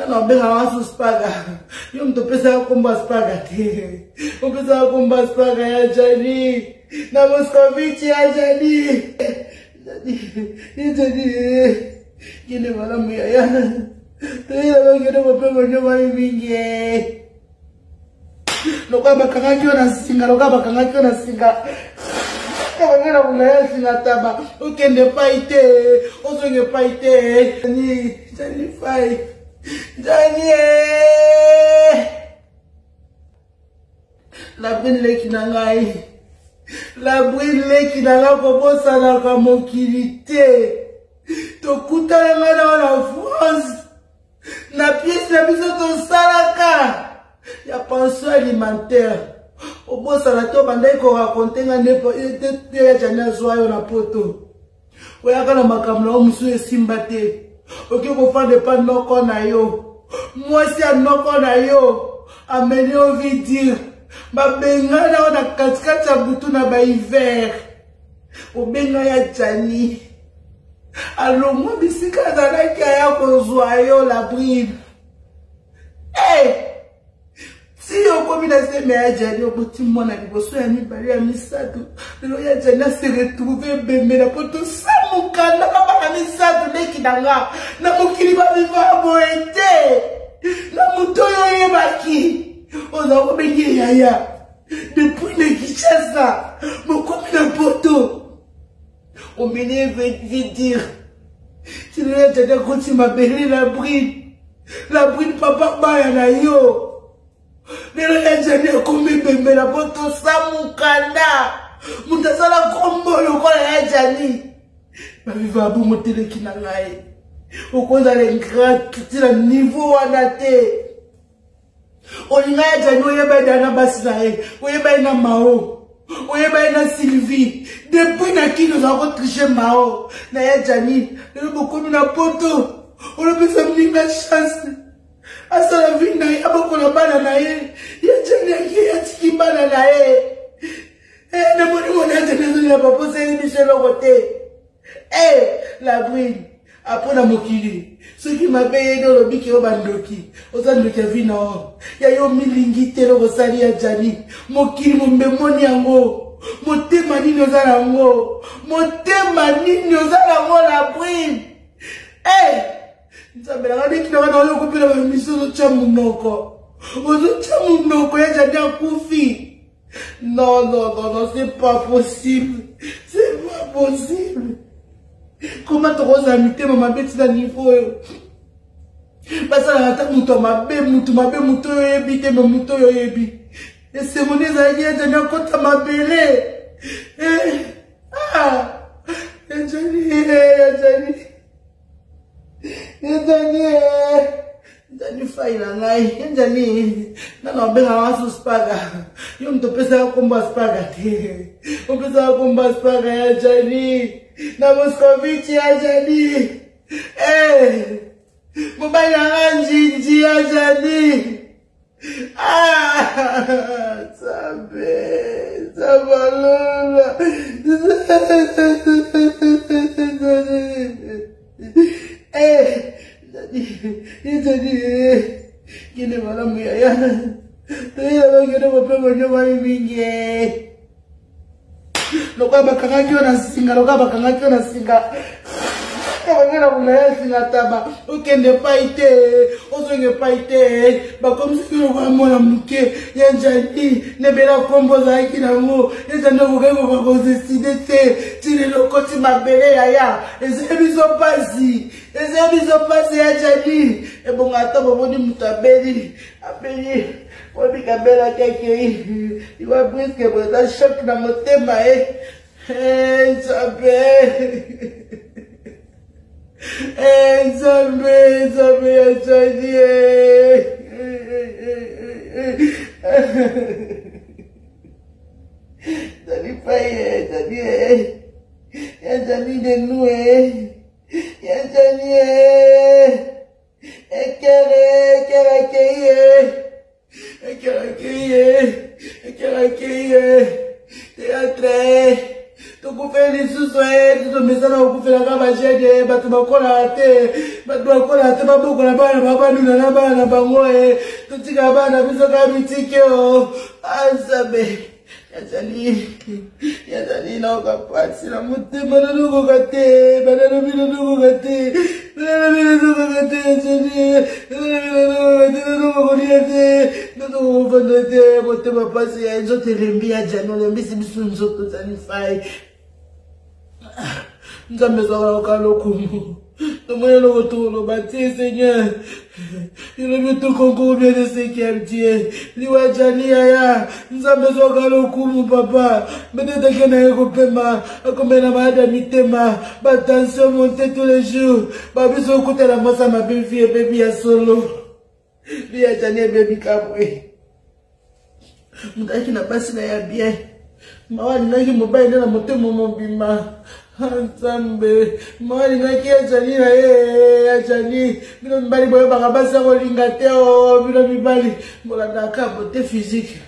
Nana benga wasu spaga. Yo mtu pesa kumba spaga te. Pesa kumba spaga ya Jani. Na Moscovici ya Jani. Jani. Gine mala muyaya. Tuila bagire mapema nyoma mingi. Loka bakangakyo na singa, loka bakangakyo na singa. Kabangera bulaya singa taba. Ukende paite, ozonge paite. Jani fai. Jani. La belle qui nangai. La brille qui n'a pas bossa na kamokilité. Tokuta na la France. Na pièce na biso to salaka. Ya pension alimentaire. O bossa na to bandai ko raconter nga nepo ya jana zoyo na poto. Oya kana makamla o musu esimba te. Oki ko fa de pa noko na yo. Moi si anoko na yo. Ameni o vidir. Babenga na ona katikati butu na ba hiver. Obenga ya Jani. Alo mo bisika na kia ya kozwa yo la bride. Si yo komi na se me ya Jani oboti mwana liboso ya mibale ya misatu. Lelo ya Jani se retrouver bembe na poto samuka na baba misatu neki danga. Na mokili ba viva boete. Na mutoyo yebaki. Oza obenye yaya. Depuis le Kinshasa, mon comme la poto. On m'énerve veut dire. Tu l'as dit quand tu m'as belle la bride. La bride papa baya na yo. Mais là j'ai comme bébé la poto samukanda. Mutasala kombo lokola ya Jani. Ma viva bu motele kinangai. Okoza le grand tira niveau wanate. Olinga ya Jani oyeba na basinae, oyeba na Mao, oyeba na Sylvie. Depuis na kino za ko tricher Mao na ya Jani, le beaucoup na poto. On peut se mninga chance. Asa la vie na ya boko na bana na ye. Ya Jani ya tiki bana na ye. Na moni mona Jani na papa c'est Michel Ogote. La bride après na mokili. Ceux qui m'appellent dans le biki au bandoki, aux andoki à vino, ya yo milingite lo sali ya Jani, mokili mumemoni yango, motema nini ozala yango, motema nini ozala yango la bride. Nzambela ngani kina wana wale kupila wa miso cha munoko, ozo cha munoko ya Jani akufi. Non, c'est pas possible, c'est pas possible. Comment tu oses amiter ma bête dans niveau? Parce que la muto ma bête muto yebite ma muto yebi. Et c'est mon ezali de na kota ma belé. Jani fai na ngai. Jani na benga wasu spaga. Yo mtu pesa kumba spaga te. Pesa kumba spaga ya Jani. Na Moscovici ya Jani. Mobile na Njinji ya Jani. Sabalula. Jani. Gine mala muyaya. Tuila bagire mapema nyoma mingi. Loka bakangakyo na singa, loka bakangakyo na singa. Kabangera bulaya singa taba. Ukende paite, ozonge paite. Bakom sikiro kwa mwana mke. Ya Jani, nebela kombo za hiki na ngo. Ya Jani kukaibo kwa konseside te. Tine lokoti mabele ya. Ezebizo pasi ya Jani. Ebonga ata baboni mutabeli. Abeli. Wabi kabela keke. Iwa briske breza shock na motema Nzambe ya Jani. Jani faye, Jani. Ya Jani de nous. Ya Jani. Théâtre. Tu peux faire les sous-soins, tu peux mettre ça dans le jede batu bakola te baboko na bana babanuna na bana bangoe tutika bana biso ka bitike o azabe yazali na okapasi na motema na nuko kate banana bino nuko kate motema pasi ya nzoto elembi ya jano lembisi biso nzoto zani fai nzambe zwaka lokumu tomona lokotolo batie Seigneur il tout concours bien de ce qui a dit liwajania ya nzambe zwaka lokumu papa peut-être que na ekopema akomena baada mitema ba tension monter tous les jours ba biso kutela masa mabefi et baby ya solo liwajania baby kabwe mutaki na basi na ya bien mawali naki mobile na motemo mobima Nzambe mawali naki ajani na ajani bino mbali boyo bakabasa kolinga te o bino mibali molanda ka beauté physique